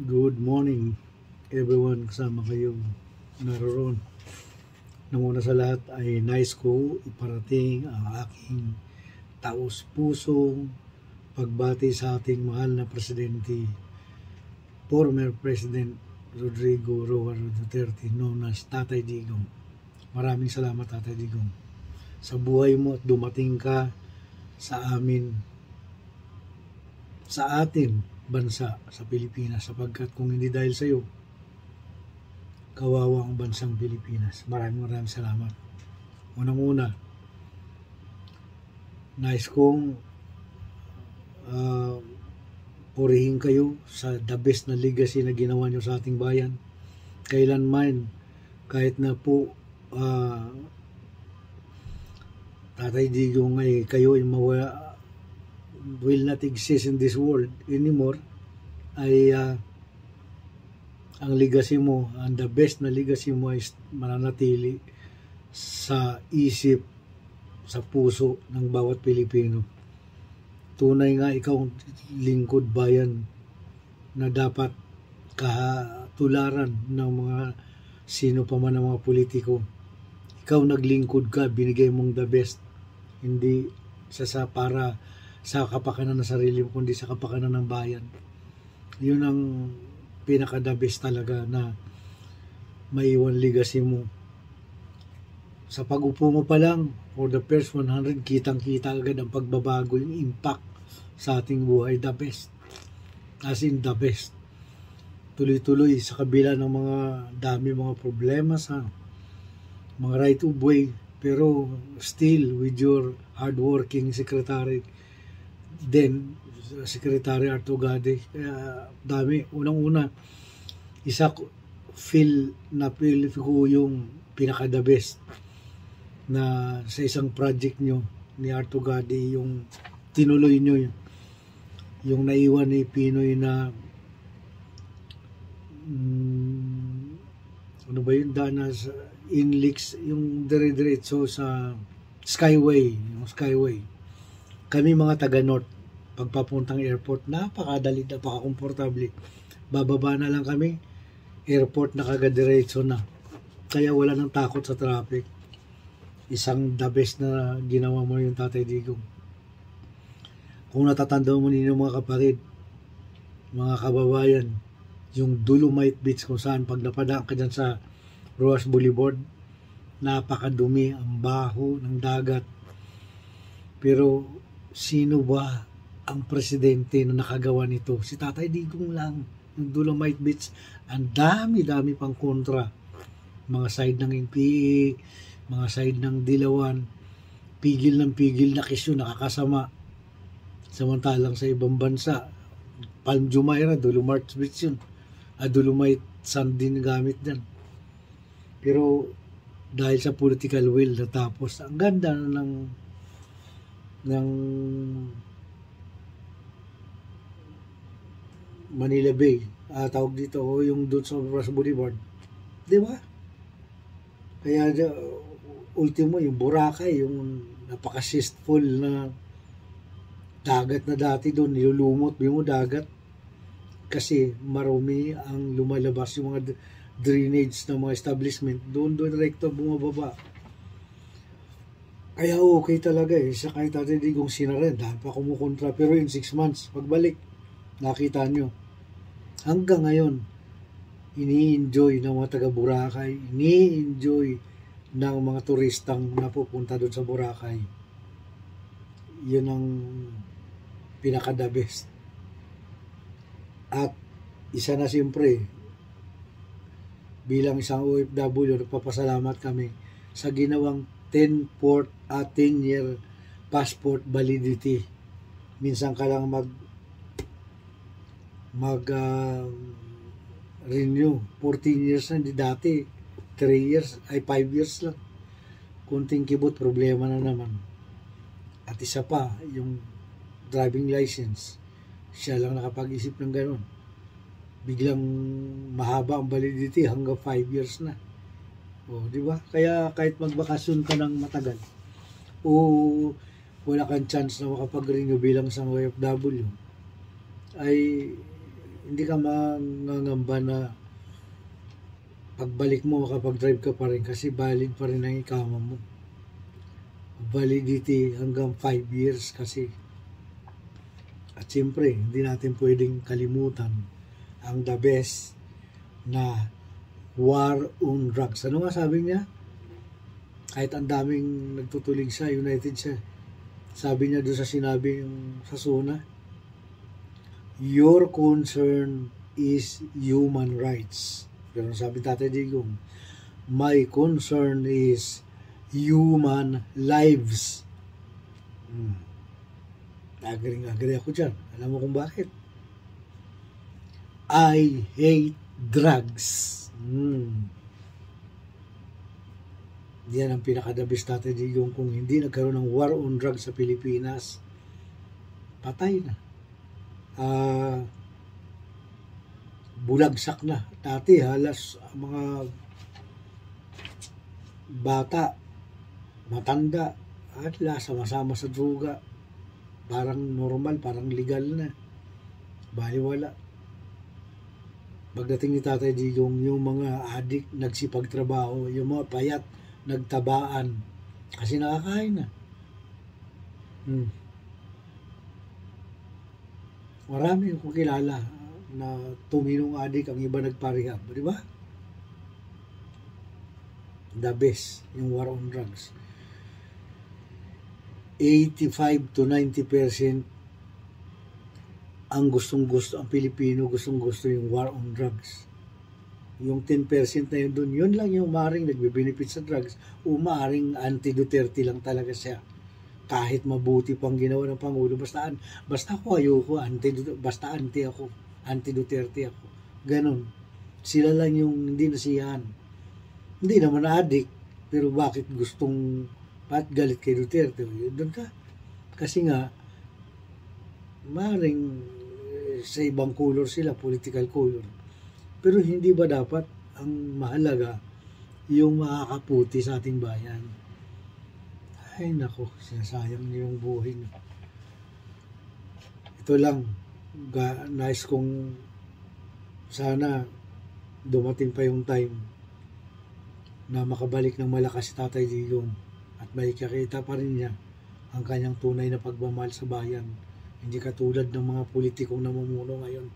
Good morning everyone, kasama kayo naroon. Nang una sa lahat ay nais ko iparating ang aking taus-pusong pagbati sa ating mahal na presidente, former President Rodrigo Roa Duterte, known as Tatay Digong. Maraming salamat, Tatay Digong, sa buhay mo at dumating ka sa ating bansa, sa Pilipinas, sapagkat kung hindi dahil sa iyo, kawawa ang bansang Pilipinas. Maraming salamat. Unang-una, nais kong purihin kayo sa the best na legacy na ginawa nyo sa ating bayan. Kailanman, kahit na po Tatay Digong ay kayo ay mawala, will not exist in this world anymore, ay ang legacy mo, and the best na legacy mo ay mananatili sa isip, sa puso ng bawat Pilipino. Tunay nga ikaw lingkod bayan na dapat katularan ng mga sino pa man ng mga politiko. Ikaw naglingkod ka, binigay mong the best, hindi para sa kapakanan ng sarili mo, kundi sa kapakanan ng bayan. Yun ang pinaka-the best talaga na maiwan legacy mo. Sa pag-upo mo pa lang, for the first 100, kitang-kita agad ang pagbabago, yung impact sa ating buhay, the best. As in the best. Tuloy-tuloy sa kabila ng mga mga problema sa mga right of way, pero still with your hardworking secretary, then Secretary Arto Gade, kaya dami. Unang-una, feel ko yung pinaka-the best na sa isang project nyo ni Arto Gade, yung tinuloy nyo yung naiwan ni Pinoy na ano ba yun, danas inlix, yung dire-diretso sa Skyway, yung Skyway. Kami mga taga-North, pagpapuntang airport, napakadali, napaka-komportable. Bababa na lang kami, airport na kagadiretso na. Kaya wala nang takot sa traffic. Isang the best na ginawa mo yung Tatay Digong. Kung natatanda mo ninyo mga kapatid, mga kababayan, yung Dolomite Beach kung saan pag napadaan ka dyan sa Roas Boulevard, napakadumi, ang baho ng dagat. Pero sino ba ang presidente na nakagawa nito? Si Tatay Digong lang. Yung Dolomite Beach, ang dami-dami pang kontra. Mga side ng NPA, mga side ng Dilawan, pigil ng pigil na kisyo, nakakasama. Samantalang sa ibang bansa, Palm Jumeirah, Dolomite Beach yun. Dolomite sand din gamit dyan. Pero dahil sa political will, natapos. Ang ganda ng Manila Bay, tawag dito, yung doon sa Ross Boulevard, di ba? Kaya ultimo yung Boracay, yung napaka-zestful na dagat na dati doon, nilulumot yung dagat kasi marumi ang lumalabas, yung mga drainage ng mga establishment doon direkto bumababa. Kaya okay talaga sa kahit Tatay Digong sinaren, dahil pa kumukontra, pero in 6 months pagbalik, nakita nyo hanggang ngayon ini-enjoy ng mga taga Boracay, ini-enjoy ng mga turistang napupunta doon sa Boracay. Yun ang pinaka-the best. At isa na siyempre, bilang isang OFW, nagpapasalamat kami sa ginawang 10-year passport validity. Minsan ka lang renew. 14 years na, hindi dati 3 years, ay 5 years lang. Kunting kibot, problema na naman. At isa pa, yung driving license, siya lang nakapag-isip ng gano'n. Biglang mahaba ang validity hanggang 5 years na. Di ba? Kaya kahit magbakasyon ka ng matagal, wala kang chance na makapag-renew bilang isang OFW, ay hindi ka mangangamba na pagbalik mo makapag-drive ka pa rin kasi valid pa rin ang ikama mo. Validity hanggang 5 years kasi. At siyempre, hindi natin pwedeng kalimutan ang the best na war on drugs. Ano nga sabi niya? Kahit ang daming nagtutulig sa United siya. Sabi niya doon sa sinabi yung sa SUNA, your concern is human rights. Pero sabi Tatay Digong, my concern is human lives. Agree ako dyan. Alam mo kung bakit? I hate drugs. Yan ang pinakadabis Tatay Digong. Kung hindi nagkaroon ng war on drugs sa Pilipinas, patay na. Bulagsak na. Dati halos mga bata, matanda, at sama-sama sa droga. Parang normal, parang legal na. Baliwala. Pagdating ni Tatay Digong, yung mga adik nagsipagtrabaho, yung mga payat nagtabaan kasi nakakain na. Marami akong kilala na tuminong adik, ang iba nagparehab, di ba? The best, yung war on drugs. 85 to 90% ang gustong-gusto, ang Pilipino gustong-gusto yung war on drugs. Yung 10% na yun doon, yun lang yung maaaring nagbe-benefit sa drugs o maaaring anti-Duterte lang talaga siya. Kahit mabuti pang ginawa ng Pangulo, basta ako ayoko, basta anti-Duterte ako. Ganon. Sila lang yung hindi nasiyahan. Hindi naman adik, pero bakit galit kay Duterte? Doon ka. Kasi nga, maaaring sa ibang color sila, political color. Pero hindi ba dapat ang mahalaga yung makakaputi sa ating bayan? Ay nako, sinasayang niyo yung buhay niyo. Ito lang, nice kung sana dumating pa yung time na makabalik ng malakas si Tatay Digong at may kakita pa rin niya ang kanyang tunay na pagmamahal sa bayan. Hindi katulad ng mga politikong namumuno ngayon.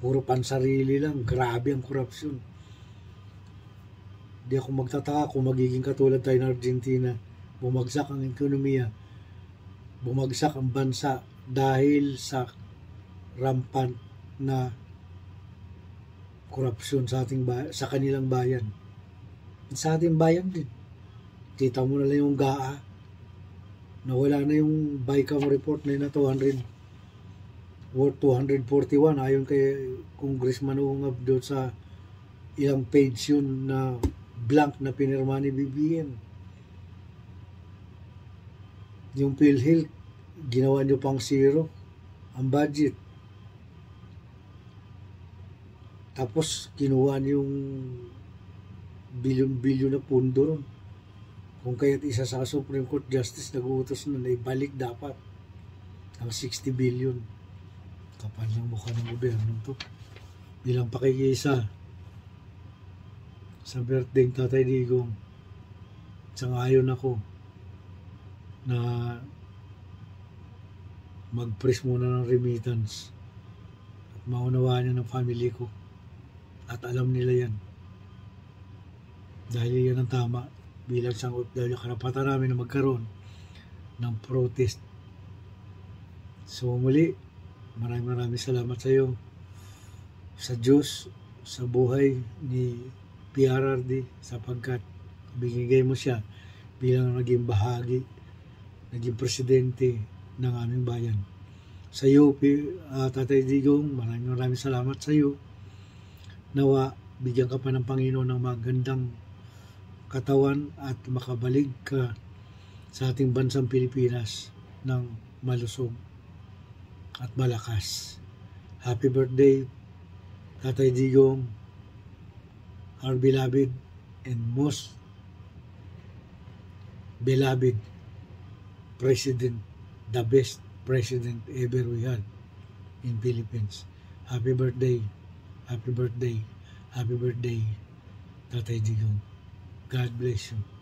Puro pansarili lang. Grabe ang korupsyon. Di ako magtataka kung magiging katulad tayo ng Argentina. Bumagsak ang ekonomiya. Bumagsak ang bansa dahil sa rampant na korupsyon sa sa kanilang bayan. Sa ating bayan din. Kita mo na lang yung GAA. Nawala na yung BICAM report na yun na 241 ayon kay Congressman Ungab doon sa ilang page yun na blank na pinirma ni BBM. Yung PhilHealth, ginawa nyo pang zero ang budget. Tapos kinuha nyo yung bilyon-bilyon na pundo ron. Kung kaya't isa sa Supreme Court Justice nag-uutos na ibalik dapat ang 60 billion. Kapal ng mukha ng gobyerno to. Bilang pakikisa sa birthday ng Tatay Digong, sangayon ako na mag-press muna ng remittance at maunawaan niya ng family ko at alam nila yan dahil yan ang tama bilang isang dahil karapatan namin na magkaroon ng protest. So muli, maraming salamat sa iyo, sa Diyos, sa buhay ni PRRD sapagkat binigay mo siya bilang naging bahagi, naging presidente ng aming bayan. Sa iyo, Tatay Digong, maraming salamat sa iyo. Nawa, bigyan ka pa ng Panginoon ng magandang katawan at makabalik ka sa ating bansang Pilipinas ng malusog at malakas. Happy birthday, Tatay Digong, our beloved and most beloved President, the best President ever we had in Philippines. Happy birthday. Happy birthday. Happy birthday, Tatay Digong. God bless you.